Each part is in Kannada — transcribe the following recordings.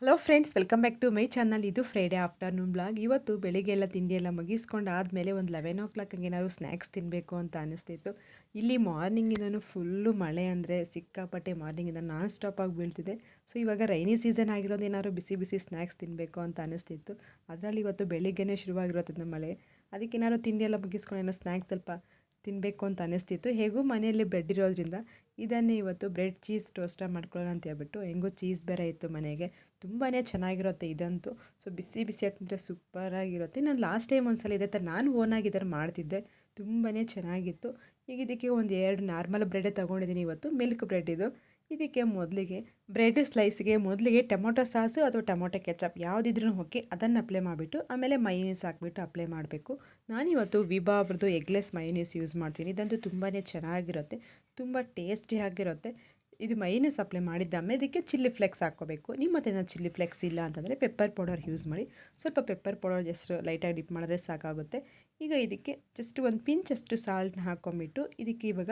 Hello friends, welcome back to my channel. ಇದು ಫ್ರೈಡೇ ಆಫ್ಟರ್ನೂನ್ ಬ್ಲಾಗ್. ಇವತ್ತು ಬೆಳಿಗ್ಗೆ ಎಲ್ಲ ತಿಂಡಿ ಎಲ್ಲ ಮುಗಿಸ್ಕೊಂಡು ಆದಮೇಲೆ ಒಂದು 11 o'clock ಹಂಗೆ ಏನಾದ್ರು ಸ್ನ್ಯಾಕ್ಸ್ ತಿನ್ನಬೇಕು ಅಂತ ಅನಿಸ್ತಿತ್ತು. ಇಲ್ಲಿ ಮಾರ್ನಿಂಗಿಂದನೂ ಫುಲ್ಲು ಮಳೆ ಅಂದರೆ ಸಿಕ್ಕಾಪಟ್ಟೆ ಮಾರ್ನಿಂಗಿಂದ ನಾನ್ ಸ್ಟಾಪ್ ಆಗಿ ಬೀಳ್ತಿದೆ. ಸೊ ಇವಾಗ ರೈನಿ ಸೀಸನ್ ಆಗಿರೋದು ಏನಾದ್ರು ಬಿಸಿ ಬಿಸಿ ಸ್ನ್ಯಾಕ್ಸ್ ತಿನ್ನಬೇಕು ಅಂತ ಅನಿಸ್ತಿತ್ತು. ಅದರಲ್ಲಿ ಇವತ್ತು ಬೆಳಿಗ್ಗೆನೇ ಶುರುವಾಗಿರೋದ್ರಿಂದ ಮಳೆ, ಅದಕ್ಕೆ ಏನಾದ್ರು ತಿಂಡಿ ಎಲ್ಲ ಮುಗಿಸ್ಕೊಂಡು ಏನೋ ಸ್ನ್ಯಾಕ್ಸ್ ಸ್ವಲ್ಪ ತಿನ್ನಬೇಕು ಅಂತ ಅನಿಸ್ತಿತ್ತು. ಹೇಗೂ ಮನೆಯಲ್ಲಿ ಬ್ರೆಡ್ ಇರೋದ್ರಿಂದ ಇದನ್ನೇ ಇವತ್ತು ಬ್ರೆಡ್ ಚೀಸ್ ಟೋಸ್ಟ ಮಾಡ್ಕೊಳ್ಳೋಣ ಅಂತ ಹೇಳ್ಬಿಟ್ಟು, ಹೆಂಗೂ ಚೀಸ್ ಬೇರೆ ಇತ್ತು ಮನೆಗೆ. ತುಂಬಾ ಚೆನ್ನಾಗಿರುತ್ತೆ ಇದಂತೂ. ಸೊ ಬಿಸಿ ಬಿಸಿಯಾಗಿ ತಿಂದರೆ ಸೂಪರಾಗಿರುತ್ತೆ. ನಾನು ಲಾಸ್ಟ್ ಟೈಮ್ ಒಂದು ಸಲ ಇದೇ ಥರ ನಾನು ಓನಾಗಿ ಇದನ್ನು ಮಾಡ್ತಿದ್ದೆ, ತುಂಬಾ ಚೆನ್ನಾಗಿತ್ತು. ಈಗ ಇದಕ್ಕೆ ಒಂದು 2 ನಾರ್ಮಲ್ ಬ್ರೆಡ್ಡೇ ತೊಗೊಂಡಿದ್ದೀನಿ ಇವತ್ತು, ಮಿಲ್ಕ್ ಬ್ರೆಡ್ ಇದು. ಇದಕ್ಕೆ ಮೊದಲಿಗೆ ಬ್ರೆಡ್ ಸ್ಲೈಸ್ಗೆ ಮೊದಲಿಗೆ ಟೊಮೊಟೊ ಸಾಸು ಅಥವಾ ಟೊಮೊಟೊ ಕೆಚಪ್ ಯಾವುದಿದ್ರೂ ಓಕೆ, ಅದನ್ನು ಅಪ್ಲೈ ಮಾಡಿಬಿಟ್ಟು ಆಮೇಲೆ ಮಯೋನೀಸ್ ಹಾಕ್ಬಿಟ್ಟು ಅಪ್ಲೈ ಮಾಡಬೇಕು. ನಾನಿವತ್ತು ವಿಬಾಬ್ರದ್ದು ಎಗ್ಲೆಸ್ ಮಯೋನೀಸ್ ಯೂಸ್ ಮಾಡ್ತೀನಿ. ಇದಂತೂ ತುಂಬಾ ಚೆನ್ನಾಗಿರುತ್ತೆ, ತುಂಬ ಟೇಸ್ಟಿಯಾಗಿರುತ್ತೆ. ಇದು ಮೈನಸ್ ಅಪ್ಲೈ ಮಾಡಿದ್ದಾಮೇಲೆ ಇದಕ್ಕೆ ಚಿಲ್ಲಿ ಫ್ಲೆಕ್ಸ್ ಹಾಕ್ಕೋಬೇಕು. ನಿಮ್ಮ ಹತ್ರ ಏನಾದ್ರು ಚಿಲ್ಲಿ ಫ್ಲೆಕ್ಸ್ ಇಲ್ಲ ಅಂತಂದರೆ ಪೆಪ್ಪರ್ ಪೌಡರ್ ಯೂಸ್ ಮಾಡಿ. ಸ್ವಲ್ಪ ಪೆಪ್ಪರ್ ಪೌಡರ್ ಜಸ್ಟ್ ಲೈಟಾಗಿ ಡಿಪ್ ಮಾಡಿದ್ರೆ ಸಾಕಾಗುತ್ತೆ. ಈಗ ಇದಕ್ಕೆ ಜಸ್ಟ್ ಒಂದು ಪಿಂಚಷ್ಟು ಸಾಲ್ಟ್ನ ಹಾಕ್ಕೊಂಬಿಟ್ಟು ಇದಕ್ಕೆ ಇವಾಗ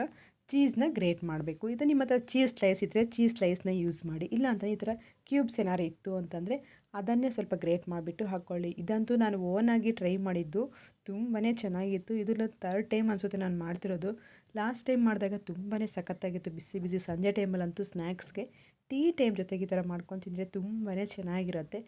ಚೀಸ್ನ ಗ್ರೇಟ್ ಮಾಡಬೇಕು. ಇದು ನಿಮ್ಮ ಹತ್ರ ಚೀಸ್ ಸ್ಲೈಸ್ ಇದ್ದರೆ ಚೀಸ್ ಸ್ಲೈಸ್ನ ಯೂಸ್ ಮಾಡಿ, ಇಲ್ಲ ಅಂತ ಈ ಥರ ಕ್ಯೂಬ್ಸ್ ಏನಾರು ಇತ್ತು ಅಂತಂದರೆ ಅದನ್ನೇ ಸ್ವಲ್ಪ ಗ್ರೇಟ್ ಮಾಡಿಬಿಟ್ಟು ಹಾಕ್ಕೊಳ್ಳಿ. ಇದಂತೂ ನಾನು ಓನಾಗಿ ಟ್ರೈ ಮಾಡಿದ್ದು, ತುಂಬಾ ಚೆನ್ನಾಗಿತ್ತು. ಇದು 3rd ಟೈಮ್ ಅನಿಸುತ್ತೆ ನಾನು ಮಾಡ್ತಿರೋದು. ಲಾಸ್ಟ್ ಟೈಮ್ ಮಾಡಿದಾಗ ತುಂಬಾ ಸಖತ್ತಾಗಿತ್ತು. ಬಿಸಿ ಬಿಸಿ ಸಂಜೆ ಟೈಮಲ್ಲಂತೂ ಸ್ನ್ಯಾಕ್ಸ್ಗೆ ಟೀ ಟೈಮ್ ಜೊತೆಗೆ ಈ ಥರ ಮಾಡ್ಕೊಂಡು ತಿಂದರೆ ತುಂಬಾ ಚೆನ್ನಾಗಿರುತ್ತೆ.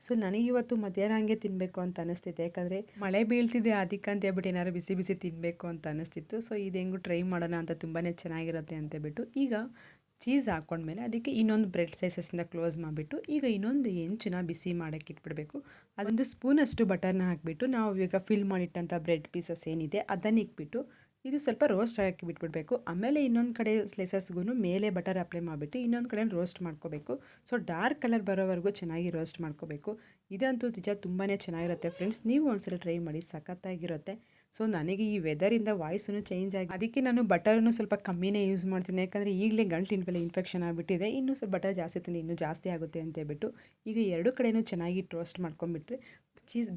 ಸೊ ನನಗಿವತ್ತು ಮಧ್ಯಾಹ್ನ ಹಂಗೆ ತಿನ್ನಬೇಕು ಅಂತ ಅನಿಸ್ತಿದೆ, ಯಾಕಂದರೆ ಮಳೆ ಬೀಳ್ತಿದೆ, ಅದಕ್ಕೆ ಅಂತ ಹೇಳ್ಬಿಟ್ಟು ಏನಾದ್ರು ಬಿಸಿ ಬಿಸಿ ತಿನ್ನಬೇಕು ಅಂತ ಅನಿಸ್ತಿತ್ತು. ಸೊ ಇದು ಹೆಂಗೂ ಟ್ರೈ ಮಾಡೋಣ ಅಂತ, ತುಂಬಾ ಚೆನ್ನಾಗಿರುತ್ತೆ ಅಂತೇಳ್ಬಿಟ್ಟು ಈಗ ಚೀಸ್ ಹಾಕ್ಕೊಂಡ್ಮೇಲೆ ಅದಕ್ಕೆ ಇನ್ನೊಂದು ಬ್ರೆಡ್ ಸೈಸಸ್ಸಿಂದ ಕ್ಲೋಸ್ ಮಾಡಿಬಿಟ್ಟು ಈಗ ಇನ್ನೊಂದು ಹೆಂಚನ್ನ ಬಿಸಿ ಮಾಡೋಕ್ಕೆ ಇಟ್ಬಿಡಬೇಕು. ಅದೊಂದು ಸ್ಪೂನಷ್ಟು ಬಟರ್ನ ಹಾಕಿಬಿಟ್ಟು ನಾವು ಈಗ ಫಿಲ್ ಮಾಡಿಟ್ಟಂಥ ಬ್ರೆಡ್ ಪೀಸಸ್ ಏನಿದೆ ಅದನ್ನು ಇಕ್ಬಿಟ್ಟು ಇದು ಸ್ವಲ್ಪ ರೋಸ್ಟ್ ಹಾಕಿ ಬಿಟ್ಬಿಡಬೇಕು. ಆಮೇಲೆ ಇನ್ನೊಂದು ಕಡೆ ಸ್ಲೈಸಸ್ಗೂ ಮೇಲೆ ಬಟರ್ ಅಪ್ಲೈ ಮಾಡಿಬಿಟ್ಟು ಇನ್ನೊಂದು ಕಡೆ ರೋಸ್ಟ್ ಮಾಡ್ಕೋಬೇಕು. ಸೊ ಡಾರ್ಕ್ ಕಲರ್ ಬರೋವರೆಗೂ ಚೆನ್ನಾಗಿ ರೋಸ್ಟ್ ಮಾಡ್ಕೋಬೇಕು. ಇದಂತೂ ನಿಜ ತುಂಬಾ ಚೆನ್ನಾಗಿರುತ್ತೆ ಫ್ರೆಂಡ್ಸ್, ನೀವು ಒಂದ್ಸಲ ಟ್ರೈ ಮಾಡಿ, ಸಖತ್ತಾಗಿರುತ್ತೆ. ಸೊ ನನಗೆ ಈ ವೆದರಿಂದ ವಾಯ್ಸೂ ಚೇಂಜ್ ಆಗಿ, ಅದಕ್ಕೆ ನಾನು ಬಟರನ್ನು ಸ್ವಲ್ಪ ಕಮ್ಮಿನೇ ಯೂಸ್ ಮಾಡ್ತೀನಿ, ಯಾಕಂದರೆ ಈಗಲೇ ಗಂಟ್ಲಿನ ಮೇಲೆ ಇನ್ಫೆಕ್ಷನ್ ಆಗಿಬಿಟ್ಟಿದೆ. ಇನ್ನೂ ಸ್ವಲ್ಪ ಬಟರ್ ಜಾಸ್ತಿ ತಿಂದರೆ ಇನ್ನೂ ಜಾಸ್ತಿ ಆಗುತ್ತೆ ಅಂತ ಹೇಳ್ಬಿಟ್ಟು ಈಗ 2 ಕಡೆಯೂ ಚೆನ್ನಾಗಿ ಟೋಸ್ಟ್ ಮಾಡ್ಕೊಂಬಿಟ್ರೆ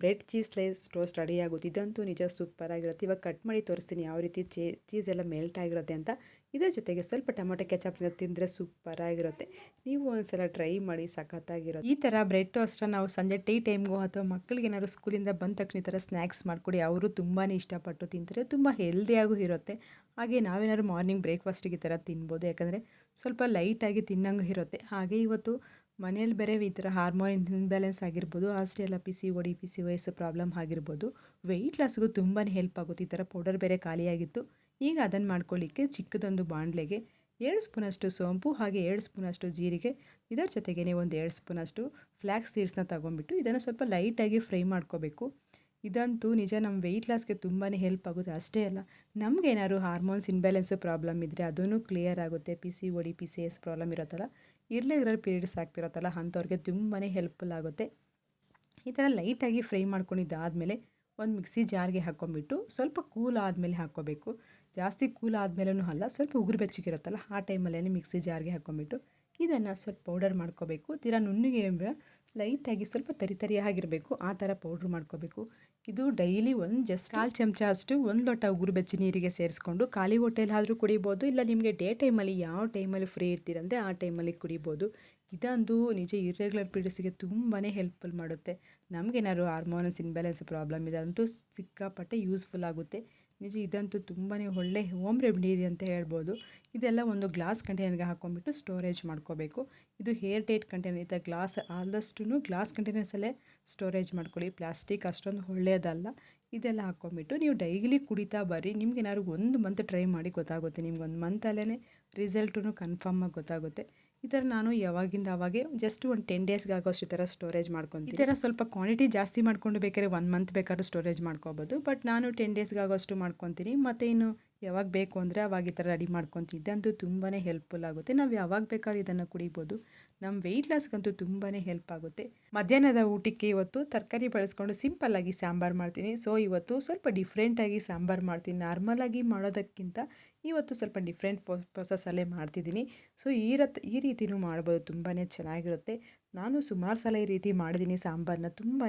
bread cheese slice toast ready ಆಗುತ್ತೆ. ಇದಂತೂ ನಿಜ ಸೂಪರಾಗಿರುತ್ತೆ. ಇವಾಗ ಕಟ್ ಮಾಡಿ ತೋರಿಸ್ತೀನಿ ಯಾವ ರೀತಿ ಚೀಸ್ ಎಲ್ಲ ಮೆಲ್ಟ್ ಆಗಿರುತ್ತೆ ಅಂತ. ಇದರ ಜೊತೆಗೆ ಸ್ವಲ್ಪ ಟೊಮೊಟೊ ಕೆಚಪ್ನ ತಿಂದರೆ ಸೂಪರಾಗಿರುತ್ತೆ. ನೀವು ಒಂದ್ಸಲ ಟ್ರೈ ಮಾಡಿ, ಸಖತ್ತಾಗಿರುತ್ತೆ. ಈ ಥರ ಬ್ರೆಡ್ ಟೋಸ್ಟನ್ನು ನಾವು ಸಂಜೆ ಟೀ ಟೈಮ್ಗೋ ಅಥವಾ ಮಕ್ಕಳಿಗೆ ಏನಾದ್ರು ಸ್ಕೂಲಿಂದ ಬಂದ ತಕ್ಷಣ ಈ ಥರ ಸ್ನ್ಯಾಕ್ಸ್ ಮಾಡಿಕೊಡಿ, ಅವರು ತುಂಬಾ ಇಷ್ಟಪಟ್ಟು ತಿಂತಾರೆ, ತುಂಬ ಹೆಲ್ದಿಯಾಗೂ ಇರುತ್ತೆ. ಹಾಗೆ ನಾವೇನಾದ್ರು ಮಾರ್ನಿಂಗ್ ಬ್ರೇಕ್ಫಾಸ್ಟಿಗೆ ಈ ಥರ ತಿನ್ಬೋದು, ಯಾಕಂದರೆ ಸ್ವಲ್ಪ ಲೈಟಾಗಿ ತಿನ್ನಂಗೆ ಇರುತ್ತೆ. ಹಾಗೆ ಇವತ್ತು ಮನೇಲಿ ಬೇರೆ ಈ ಥರ ಹಾರ್ಮೋನ್ ಇನ್ಬ್ಯಾಲೆನ್ಸ್ ಆಗಿರ್ಬೋದು, ಅಷ್ಟೇ ಅಲ್ಲ PCOD PCOS ಪ್ರಾಬ್ಲಮ್ ಆಗಿರ್ಬೋದು, ವೆಯ್ಟ್ ಲಾಸ್ಗೂ ತುಂಬಾ ಹೆಲ್ಪ್ ಆಗುತ್ತೆ. ಈ ಥರ ಪೌಡರ್ ಬೇರೆ ಖಾಲಿಯಾಗಿತ್ತು. ಈಗ ಅದನ್ನು ಮಾಡ್ಕೊಳ್ಳಿಕ್ಕೆ ಚಿಕ್ಕದೊಂದು ಬಾಣಲೆಗೆ 2 ಸ್ಪೂನಷ್ಟು ಸೋಂಪು ಹಾಗೆ 2 ಸ್ಪೂನಷ್ಟು ಜೀರಿಗೆ, ಇದರ ಜೊತೆಗೇ ಒಂದು 2 ಸ್ಪೂನಷ್ಟು ಫ್ಲ್ಯಾಕ್ಸ್ ಸೀಡ್ಸ್ನ ತೊಗೊಂಡ್ಬಿಟ್ಟು ಇದನ್ನು ಸ್ವಲ್ಪ ಲೈಟಾಗಿ ಫ್ರೈ ಮಾಡ್ಕೋಬೇಕು. ಇದಂತೂ ನಿಜ ನಮ್ಮ ವೆಯ್ಟ್ ಲಾಸ್ಗೆ ತುಂಬಾ ಹೆಲ್ಪ್ ಆಗುತ್ತೆ. ಅಷ್ಟೇ ಅಲ್ಲ, ನಮಗೇನಾದ್ರು ಹಾರ್ಮೋನ್ಸ್ ಇನ್ಬ್ಯಾಲೆನ್ಸ್ ಪ್ರಾಬ್ಲಮ್ ಇದ್ದರೆ ಅದೂ ಕ್ಲಿಯರ್ ಆಗುತ್ತೆ. PCOD PCOS ಪ್ರಾಬ್ಲಮ್ ಇರುತ್ತಲ್ಲ, ಇರ್ರೆಗ್ಯುಲರ್ ಪೀರಿಯಡ್ಸ್ ಆಗ್ತಿರುತ್ತಲ್ಲ, ಅಂಥವ್ರಿಗೆ ತುಂಬಾ ಹೆಲ್ಪ್ಫುಲ್ ಆಗುತ್ತೆ. ಈ ಥರ ಲೈಟಾಗಿ ಫ್ರೈ ಮಾಡ್ಕೊಂಡಿದ್ದಾದಮೇಲೆ ಒಂದು ಮಿಕ್ಸಿ ಜಾರ್ಗೆ ಹಾಕ್ಕೊಂಬಿಟ್ಟು ಸ್ವಲ್ಪ ಕೂಲ್ ಆದಮೇಲೆ ಹಾಕ್ಕೋಬೇಕು. ಜಾಸ್ತಿ ಕೂಲ್ ಆದಮೇಲೂ ಅಲ್ಲ, ಸ್ವಲ್ಪ ಉಗುರು ಬೆಚ್ಚಗಿರುತ್ತಲ್ಲ ಆ ಟೈಮಲ್ಲೇ ಮಿಕ್ಸಿ ಜಾರ್ಗೆ ಹಾಕ್ಕೊಂಬಿಟ್ಟು ಇದನ್ನು ಸ್ವಲ್ಪ ಪೌಡರ್ ಮಾಡ್ಕೋಬೇಕು. ತೀರಾ ನುಣ್ಣಗೆ ಲೈಟಾಗಿ ಸ್ವಲ್ಪ ತರಿಯಾಗಿರಬೇಕು, ಆ ಥರ ಪೌಡ್ರ್ ಮಾಡ್ಕೋಬೇಕು. ಇದು ಡೈಲಿ ಜಸ್ಟ್ 1/4 ಚಮಚ ಅಷ್ಟು 1 ಲೋಟ ಉಗುರು ಬೆಚ್ಚ ನೀರಿಗೆ ಸೇರಿಸ್ಕೊಂಡು ಖಾಲಿ ಹೊಟ್ಟೆಲಾದರೂ ಕುಡಿಬೋದು, ಇಲ್ಲ ನಿಮಗೆ ಡೇ ಟೈಮಲ್ಲಿ ಯಾವ ಟೈಮಲ್ಲಿ ಫ್ರೀ ಇರ್ತೀರಂದರೆ ಆ ಟೈಮಲ್ಲಿ ಕುಡಿಬೋದು. ಇದಂತೂ ನಿಜ ಇರ್ರೆಗ್ಯುಲರ್ ಪೀರಿಯಡ್ಸ್ಗೆ ತುಂಬಾ ಹೆಲ್ಪ್ಫುಲ್ ಮಾಡುತ್ತೆ. ನಮಗೇನಾದ್ರು ಹಾರ್ಮೋನ್ಸ್ ಇನ್ಬ್ಯಾಲೆನ್ಸ್ ಪ್ರಾಬ್ಲಮ್ ಇದೆ ಅದಂತೂ ಸಿಕ್ಕಾಪಟ್ಟೆ ಯೂಸ್ಫುಲ್ ಆಗುತ್ತೆ. ನಿಜ ಇದಂತೂ ತುಂಬಾ ಒಳ್ಳೆ ಹೋಮ್ ರೆಮಿಡಿ ಇದೆ ಅಂತ ಹೇಳ್ಬೋದು. ಇದೆಲ್ಲ ಒಂದು ಗ್ಲಾಸ್ ಕಂಟೈನರ್ಗೆ ಹಾಕ್ಕೊಂಬಿಟ್ಟು ಸ್ಟೋರೇಜ್ ಮಾಡ್ಕೋಬೇಕು. ಇದು ಏರ್ ಟೈಟ್ ಕಂಟೈನರ್ ಇದೆ, ಗ್ಲಾಸ್ ಆದಷ್ಟು ಗ್ಲಾಸ್ ಕಂಟೈನರ್ಸಲ್ಲೇ ಸ್ಟೋರೇಜ್ ಮಾಡ್ಕೊಳ್ಳಿ, ಪ್ಲಾಸ್ಟಿಕ್ ಅಷ್ಟೊಂದು ಒಳ್ಳೆಯದಲ್ಲ. ಇದೆಲ್ಲ ಹಾಕ್ಕೊಂಬಿಟ್ಟು ನೀವು ಡೈಲಿ ಕುಡಿತಾ ಬರ್ರಿ. ನಿಮ್ಗೇನಾದ್ರು 1 ಮಂತ್ ಟ್ರೈ ಮಾಡಿ ಗೊತ್ತಾಗುತ್ತೆ, ನಿಮ್ಗೆ 1 ಮಂತಲ್ಲೇ ರಿಸಲ್ಟೂ ಕನ್ಫರ್ಮಾಗಿ ಗೊತ್ತಾಗುತ್ತೆ. ಈ ಥರ ನಾನು ಯಾವಾಗಿಂದ ಅವಾಗೆ ಜಸ್ಟ್ ಒಂದು 10 ಡೇಸ್ಗೆ ಆಗೋಷ್ಟು ಈ ಥರ ಸ್ಟೋರೇಜ್ ಮಾಡ್ಕೊತೀನಿ. ಈ ಥರ ಸ್ವಲ್ಪ ಕ್ವಾಂಟಿಟಿ ಜಾಸ್ತಿ ಮಾಡ್ಕೊಂಡು ಬೇಕಾದ್ರೆ 1 ಮಂತ್ ಬೇಕಾದ್ರೂ ಸ್ಟೋರೇಜ್ ಮಾಡ್ಕೋಬೋದು, ಬಟ್ ನಾನು 10 ಡೇಸ್ಗೆ ಆಗೋಷ್ಟು ಮಾಡ್ಕೊತೀನಿ. ಮತ್ತು ಇನ್ನು ಯಾವಾಗ ಬೇಕು ಅಂದರೆ ಅವಾಗ ಈ ಥರ ರೆಡಿ ಮಾಡ್ಕೊತೀನಿ. ಇದಂತೂ ತುಂಬಾ ಹೆಲ್ಪ್ಫುಲ್ ಆಗುತ್ತೆ. ನಾವು ಯಾವಾಗ ಬೇಕಾದ್ರೂ ಇದನ್ನು ಕುಡಿಬೋದು. ನಮ್ಮ ವೆಯ್ಟ್ ಲಾಸ್ಗಂತೂ ತುಂಬಾ ಹೆಲ್ಪ್ ಆಗುತ್ತೆ. ಮಧ್ಯಾಹ್ನದ ಊಟಕ್ಕೆ ಇವತ್ತು ತರಕಾರಿ ಬಳಸ್ಕೊಂಡು ಸಿಂಪಲ್ಲಾಗಿ ಸಾಂಬಾರು ಮಾಡ್ತೀನಿ. ಸೊ ಇವತ್ತು ಸ್ವಲ್ಪ ಡಿಫ್ರೆಂಟಾಗಿ ಸಾಂಬಾರು ಮಾಡ್ತೀನಿ. ನಾರ್ಮಲಾಗಿ ಮಾಡೋದಕ್ಕಿಂತ ಇವತ್ತು ಸ್ವಲ್ಪ ಡಿಫ್ರೆಂಟ್ ಪ್ರೊಸೆಸ್ಸಲ್ಲೇ ಮಾಡ್ತಿದ್ದೀನಿ. ಸೊ ಈ ರೀತಿಯೂ ಮಾಡ್ಬೋದು, ತುಂಬಾ ಚೆನ್ನಾಗಿರುತ್ತೆ. ನಾನು ಸುಮಾರು ಸಲ ಈ ರೀತಿ ಮಾಡಿದ್ದೀನಿ ಸಾಂಬಾರನ್ನ ತುಂಬಾ.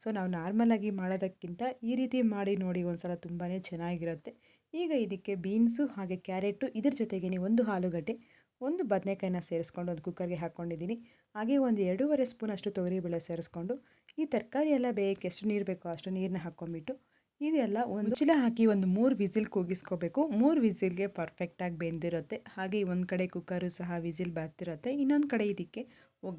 ಸೊ ನಾವು ನಾರ್ಮಲಾಗಿ ಮಾಡೋದಕ್ಕಿಂತ ಈ ರೀತಿ ಮಾಡಿ ನೋಡಿ ಒಂದು ಸಲ, ತುಂಬಾ ಚೆನ್ನಾಗಿರುತ್ತೆ. ಈಗ ಇದಕ್ಕೆ ಬೀನ್ಸು ಹಾಗೆ ಕ್ಯಾರೆಟು, ಇದ್ರ ಜೊತೆಗೇ ಒಂದು ಆಲೂಗಡ್ಡೆ, ಒಂದು ಬದನೆಕಾಯಿನ ಸೇರಿಸ್ಕೊಂಡು ಒಂದು ಕುಕ್ಕರ್ಗೆ ಹಾಕ್ಕೊಂಡಿದ್ದೀನಿ. ಹಾಗೆ ಒಂದು 2.5 ಸ್ಪೂನ್ ಅಷ್ಟು ತೊಗರಿಬೇಳೆ ಸೇರಿಸ್ಕೊಂಡು ಈ ತರಕಾರಿ ಎಲ್ಲ ಬೇಯಕ್ಕೆ ಎಷ್ಟು ನೀರು ಬೇಕೋ ಅಷ್ಟು ನೀರನ್ನ ಹಾಕ್ಕೊಂಬಿಟ್ಟು ಇದೆಲ್ಲ ಒಂದು ಮುಚ್ಚಳ ಹಾಕಿ ಒಂದು 3 ವಿಸಿಲ್ ಕೂಗಿಸ್ಕೋಬೇಕು. 3 ವಿಸಿಲ್ಗೆ ಪರ್ಫೆಕ್ಟಾಗಿ ಬೆಂದಿರುತ್ತೆ. ಹಾಗೆ ಒಂದು ಕಡೆ ಕುಕ್ಕರು ಸಹ ವಿಸಿಲ್ ಬರ್ತಿರುತ್ತೆ. ಇನ್ನೊಂದು ಕಡೆ ಇದಕ್ಕೆ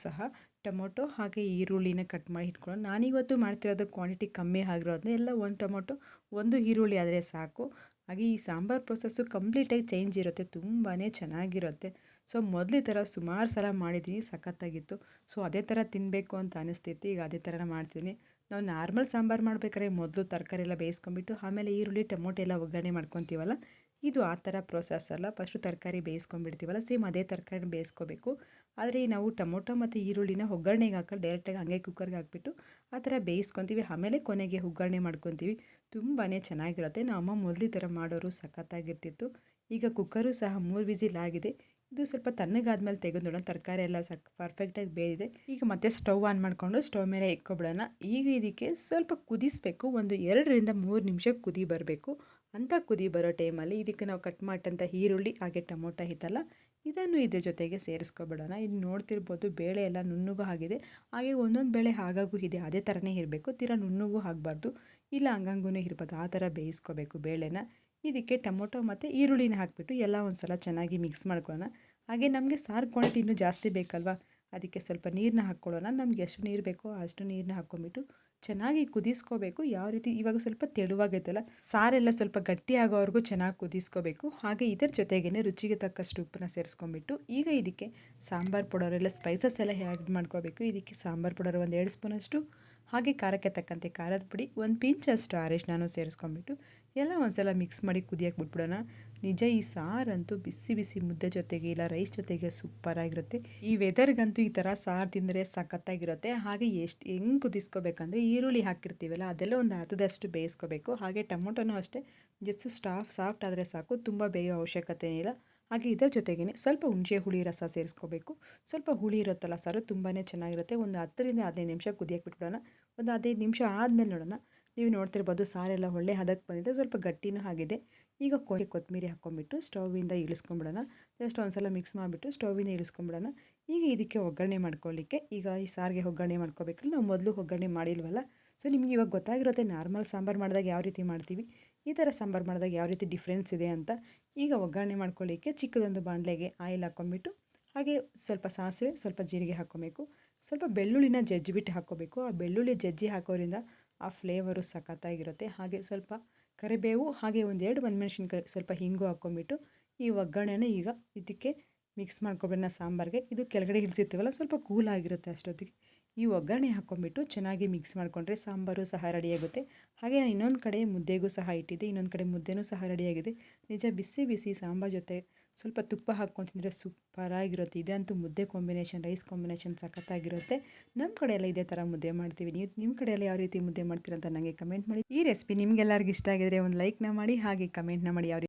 ಸಹ ಟೊಮೊಟೊ ಹಾಗೆ ಈರುಳ್ಳಿನ ಕಟ್ ಮಾಡಿ ಇಟ್ಕೊಳ್ಳೋಣ. ನಾನಿವತ್ತು ಮಾಡ್ತಿರೋದು ಕ್ವಾಂಟಿಟಿ ಕಮ್ಮಿ ಆಗಿರೋದನ್ನ ಎಲ್ಲ ಒಂದು ಟೊಮೊಟೊ ಒಂದು ಈರುಳ್ಳಿ ಆದರೆ ಸಾಕು. ಹಾಗೆ ಈ ಸಾಂಬಾರು ಪ್ರೊಸೆಸ್ಸು ಕಂಪ್ಲೀಟಾಗಿ ಚೇಂಜ್ ಇರುತ್ತೆ, ತುಂಬಾ ಚೆನ್ನಾಗಿರುತ್ತೆ. ಸೊ ಮೊದಲು ಈ ಥರ ಸುಮಾರು ಸಲ ಮಾಡಿದ್ದೀನಿ, ಸಖತ್ತಾಗಿತ್ತು. ಸೊ ಅದೇ ಥರ ತಿನ್ನಬೇಕು ಅಂತ ಅನಿಸ್ತಿತ್ತು, ಈಗ ಅದೇ ಥರ ಮಾಡ್ತೀನಿ. ನಾವು ನಾರ್ಮಲ್ ಸಾಂಬಾರು ಮಾಡ್ಬೇಕಾದ್ರೆ ಮೊದಲು ತರಕಾರಿ ಎಲ್ಲ ಬೇಯಿಸ್ಕೊಂಬಿಟ್ಟು ಆಮೇಲೆ ಈರುಳ್ಳಿ ಟೊಮೊಟೊ ಎಲ್ಲ ಒಗ್ಗರಣೆ ಮಾಡ್ಕೊತೀವಲ್ಲ, ಇದು ಆ ಥರ ಪ್ರೋಸೆಸ್ ಅಲ್ಲ. ಫಸ್ಟು ತರಕಾರಿ ಬೇಯಿಸ್ಕೊಂಬಿಡ್ತೀವಲ್ಲ, ಸೇಮ್ ಅದೇ ತರಕಾರಿ ಬೇಯಿಸ್ಕೋಬೇಕು. ಆದರೆ ನಾವು ಟೊಮೊಟೊ ಮತ್ತು ಈರುಳ್ಳಿನ ಒಗ್ಗರಣೆಗೆ ಹಾಕಲು ಡೈರೆಕ್ಟಾಗಿ ಹಾಗೆ ಕುಕ್ಕರ್ಗೆ ಹಾಕ್ಬಿಟ್ಟು ಆ ಥರ ಬೇಯಿಸ್ಕೊತೀವಿ, ಆಮೇಲೆ ಕೊನೆಗೆ ಒಗ್ಗರಣೆ ಮಾಡ್ಕೊತೀವಿ. ತುಂಬಾ ಚೆನ್ನಾಗಿರುತ್ತೆ. ನಮ್ಮ ಅಮ್ಮ ಮೊದಲು ಈ ಥರ ಮಾಡೋರು, ಸಖತ್ತಾಗಿರ್ತಿತ್ತು. ಈಗ ಕುಕ್ಕರು ಸಹ 3 ವಿಸಿಲ್ ಆಗಿದೆ. ಇದು ಸ್ವಲ್ಪ ತಣ್ಣಗಾದ್ಮೇಲೆ ತೆಗೆದು ನೋಡೋಣ, ತರಕಾರಿ ಎಲ್ಲ ಪರ್ಫೆಕ್ಟಾಗಿ ಬೇಯಿದೆ. ಈಗ ಮತ್ತೆ ಸ್ಟವ್ ಆನ್ ಮಾಡಿಕೊಂಡು ಸ್ಟವ್ ಮೇಲೆ ಇಕ್ಕೊಬಿಡೋಣ. ಈಗ ಇದಕ್ಕೆ ಸ್ವಲ್ಪ ಕುದಿಸಬೇಕು, ಒಂದು 2ರಿಂದ 3 ನಿಮಿಷ ಕುದಿ ಬರಬೇಕು. ಅಂಥ ಕುದಿ ಬರೋ ಟೈಮಲ್ಲಿ ಇದಕ್ಕೆ ನಾವು ಕಟ್ ಮಾಡಿದಂಥ ಈರುಳ್ಳಿ ಹಾಗೆ ಟೊಮೊಟೊ ಇತ್ತಲ್ಲ, ಇದನ್ನು ಇದ್ರ ಜೊತೆಗೆ ಸೇರಿಸ್ಕೊಬಿಡೋಣ. ಇದು ನೋಡ್ತಿರ್ಬೋದು, ಬೇಳೆ ಎಲ್ಲ ನುಣ್ಣಗೂ ಆಗಿದೆ. ಹಾಗೆ ಒಂದೊಂದು ಬೇಳೆ ಹಾಗಾಗೂ ಇದೆ, ಅದೇ ಥರನೇ ಇರಬೇಕು, ತೀರಾ ನುಣ್ಣಗೂ ಆಗಬಾರ್ದು, ಇಲ್ಲ ಹಂಗಂಗೂ ಇರ್ಬೋದು. ಆ ಥರ ಬೇಯಿಸ್ಕೋಬೇಕು ಬೇಳೆನ. ಇದಕ್ಕೆ ಟೊಮೊಟೊ ಮತ್ತು ಈರುಳ್ಳಿನ ಹಾಕಿಬಿಟ್ಟು ಎಲ್ಲ ಒಂದು ಸಲ ಚೆನ್ನಾಗಿ ಮಿಕ್ಸ್ ಮಾಡ್ಕೊಳ್ಳೋಣ. ಹಾಗೆ ನಮಗೆ ಸಾರು ಕ್ವಾಂಟಿಟಿ ಇನ್ನೂ ಜಾಸ್ತಿ ಬೇಕಲ್ವ, ಅದಕ್ಕೆ ಸ್ವಲ್ಪ ನೀರನ್ನ ಹಾಕ್ಕೊಳ್ಳೋಣ. ನಮ್ಗೆ ಎಷ್ಟು ನೀರು ಬೇಕೋ ಅಷ್ಟು ನೀರನ್ನ ಹಾಕ್ಕೊಂಬಿಟ್ಟು ಚೆನ್ನಾಗಿ ಕುದಿಸ್ಕೋಬೇಕು. ಯಾವ ರೀತಿ ಇವಾಗ ಸ್ವಲ್ಪ ತೆಳುವಾಗೈತಲ್ಲ, ಸಾರೆಲ್ಲ ಸ್ವಲ್ಪ ಗಟ್ಟಿ ಆಗೋವರೆಗೂ ಚೆನ್ನಾಗಿ ಕುದಿಸ್ಕೋಬೇಕು. ಹಾಗೆ ಇದರ ಜೊತೆಗೇ ರುಚಿಗೆ ತಕ್ಕಷ್ಟು ಉಪ್ಪನ್ನ ಸೇರಿಸ್ಕೊಂಬಿಟ್ಟು ಈಗ ಇದಕ್ಕೆ ಸಾಂಬಾರು ಪೌಡರೆಲ್ಲ ಸ್ಪೈಸಸ್ ಎಲ್ಲ ಆ್ಯಡ್ ಮಾಡ್ಕೋಬೇಕು. ಇದಕ್ಕೆ ಸಾಂಬಾರು ಪೌಡರ್ ಒಂದು 2 ಸ್ಪೂನಷ್ಟು, ಹಾಗೆ ಖಾರಕ್ಕೆ ತಕ್ಕಂತೆ ಖಾರದ ಪುಡಿ, ಒಂದು ಪಿಂಚಷ್ಟು ಅರಿಶಿನ ಸೇರಿಸ್ಕೊಂಬಿಟ್ಟು ಎಲ್ಲ ಒಂದು ಸಲ ಮಿಕ್ಸ್ ಮಾಡಿ ಕುದಿಯಕ್ಕೆ ಬಿಟ್ಬಿಡೋಣ. ನಿಜ ಈ ಸಾರಂತೂ ಬಿಸಿ ಬಿಸಿ ಮುದ್ದೆ ಜೊತೆಗೆ ಇಲ್ಲ ರೈಸ್ ಜೊತೆಗೆ ಸೂಪರಾಗಿರುತ್ತೆ. ಈ ವೆದರ್ಗಂತೂ ಈ ಥರ ಸಾರು ತಿಂದರೆ ಸಖತ್ತಾಗಿರುತ್ತೆ. ಹಾಗೆ ಹೆಂಗೆ ಕುದಿಸ್ಕೋಬೇಕಂದ್ರೆ, ಈರುಳ್ಳಿ ಹಾಕಿರ್ತೀವಲ್ಲ ಅದೆಲ್ಲ ಒಂದು ಅರ್ಧದಷ್ಟು ಬೇಯಿಸ್ಕೋಬೇಕು. ಹಾಗೆ ಟೊಮೊಟೊನೂ ಅಷ್ಟೇ, ಜಸ್ಟ್ ಸಾಫ್ಟ್ ಆದರೆ ಸಾಕು, ತುಂಬ ಬೇಯೋ ಅವಶ್ಯಕತೆ ಏನಿಲ್ಲ. ಹಾಗೆ ಇದರ ಜೊತೆಗೇ ಸ್ವಲ್ಪ ಹುಣಸೆ ಹುಳಿ ರಸ ಸೇರಿಸ್ಕೋಬೇಕು. ಸ್ವಲ್ಪ ಹುಳಿ ಇರುತ್ತಲ್ಲ ಸಾರು, ತುಂಬಾ ಚೆನ್ನಾಗಿರುತ್ತೆ. ಒಂದು 10ರಿಂದ 15 ನಿಮಿಷ ಕುದಿಯಕ್ಕೆ ಬಿಟ್ಬಿಡೋಣ. ಒಂದು 15 ನಿಮಿಷ ಆದಮೇಲೆ ನೋಡೋಣ. ನೀವು ನೋಡ್ತಿರ್ಬೋದು ಸಾರೆಲ್ಲ ಒಳ್ಳೆ ಹದಕ್ಕೆ ಬಂದಿದೆ, ಸ್ವಲ್ಪ ಗಟ್ಟಿನೂ ಆಗಿದೆ. ಈಗ ಕೊತ್ತಂಬರಿ ಹಾಕ್ಕೊಂಬಿಟ್ಟು ಸ್ಟೌವಿಂದ ಇಳಿಸ್ಕೊಂಬಿಡೋಣ. ಜಸ್ಟ್ ಒಂದು ಸಲ ಮಿಕ್ಸ್ ಮಾಡಿಬಿಟ್ಟು ಸ್ಟೌವಿಂದ ಇಳಿಸ್ಕೊಂಬಿಡೋಣ. ಈಗ ಇದಕ್ಕೆ ಒಗ್ಗರಣೆ ಮಾಡ್ಕೊಳ್ಳಿಕ್ಕೆ, ಈಗ ಈ ಸಾರಿಗೆ ಒಗ್ಗರಣೆ ಮಾಡ್ಕೋಬೇಕಲ್ಲ, ನಾವು ಮೊದಲು ಒಗ್ಗರಣೆ ಮಾಡಿಲ್ವಲ್ಲ. ಸೊ ನಿಮ್ಗೆ ಇವಾಗ ಗೊತ್ತಾಗಿರುತ್ತೆ ನಾರ್ಮಲ್ ಸಾಂಬಾರು ಮಾಡಿದಾಗ ಯಾವ ರೀತಿ ಮಾಡ್ತೀವಿ, ಈ ಥರ ಸಾಂಬಾರು ಮಾಡಿದಾಗ ಯಾವ ರೀತಿ ಡಿಫ್ರೆನ್ಸ್ ಇದೆ ಅಂತ. ಈಗ ಒಗ್ಗರಣೆ ಮಾಡ್ಕೊಳ್ಳಿಕ್ಕೆ ಚಿಕ್ಕದೊಂದು ಬಾಣಲೆಗೆ ಆಯಿಲ್ ಹಾಕ್ಕೊಂಬಿಟ್ಟು, ಹಾಗೆ ಸ್ವಲ್ಪ ಸಾಸಿವೆ, ಸ್ವಲ್ಪ ಜೀರಿಗೆ ಹಾಕ್ಕೊಬೇಕು. ಸ್ವಲ್ಪ ಬೆಳ್ಳುಳ್ಳಿನ ಜಜ್ಜಿಬಿಟ್ಟು ಹಾಕ್ಕೋಬೇಕು. ಆ ಬೆಳ್ಳುಳ್ಳಿ ಜಜ್ಜಿ ಹಾಕೋದ್ರಿಂದ ಆ ಫ್ಲೇವರು ಸಖತ್ತಾಗಿರುತ್ತೆ. ಹಾಗೆ ಸ್ವಲ್ಪ ಕರಿಬೇವು, ಹಾಗೆ ಒಂದು 2 ಒಣಮೆಣ್ಸಿನ್ಕಾಯಿ, ಸ್ವಲ್ಪ ಹಿಂಗು ಹಾಕ್ಕೊಂಬಿಟ್ಟು ಈ ಒಗ್ಗರಣೆನ ಈಗ ಇದಕ್ಕೆ ಮಿಕ್ಸ್ ಮಾಡ್ಕೊಬೇಡ ಸಾಂಬಾರಿಗೆ. ಇದು ಕೆಳಗಡೆ ಇಳಿಸಿರ್ತೀವಲ್ಲ, ಸ್ವಲ್ಪ ಕೂಲಾಗಿರುತ್ತೆ ಅಷ್ಟೊತ್ತಿಗೆ. ಈ ಒಗ್ಗರಣೆ ಹಾಕ್ಕೊಂಬಿಟ್ಟು ಚೆನ್ನಾಗಿ ಮಿಕ್ಸ್ ಮಾಡಿಕೊಂಡ್ರೆ ಸಾಂಬಾರು ಸಹ ರೆಡಿಯಾಗುತ್ತೆ. ಹಾಗೆ ನಾನು ಇನ್ನೊಂದು ಕಡೆ ಮುದ್ದೆಗೂ ಸಹ ಇಟ್ಟಿದ್ದೆ, ಇನ್ನೊಂದು ಕಡೆ ಮುದ್ದೆನೂ ಸಹ ರೆಡಿಯಾಗಿದೆ. ನಿಜ ಬಿಸಿ ಬಿಸಿ ಸಾಂಬಾರು ಜೊತೆ ಸ್ವಲ್ಪ ತುಪ್ಪ ಹಾಕ್ಕೊಂಡು ತಿಂದರೆ ಸೂಪರಾಗಿರುತ್ತೆ. ಇದಂತೂ ಮುದ್ದೆ ಕಾಂಬಿನೇಷನ್, ರೈಸ್ ಕಾಂಬಿನೇಷನ್ ಸಖತ್ತಾಗಿರುತ್ತೆ. ನಮ್ಮ ಕಡೆ ಎಲ್ಲ ಇದೇ ಥರ ಮುದ್ದೆ ಮಾಡ್ತೀವಿ. ನೀವು ನಿಮ್ಮ ಕಡೆಯಲ್ಲಿ ಯಾವ ರೀತಿ ಮುದ್ದೆ ಮಾಡ್ತೀರಂತ ನನಗೆ ಕಮೆಂಟ್ ಮಾಡಿ. ಈ ರೆಸಿಪಿ ನಿಮಗೆಲ್ಲರಿಗೂ ಇಷ್ಟ ಆಗಿದ್ರೆ ಒಂದು ಲೈಕ್ನ ಮಾಡಿ, ಹಾಗೆ ಕಮೆಂಟ್ನ ಮಾಡಿ ಯಾವ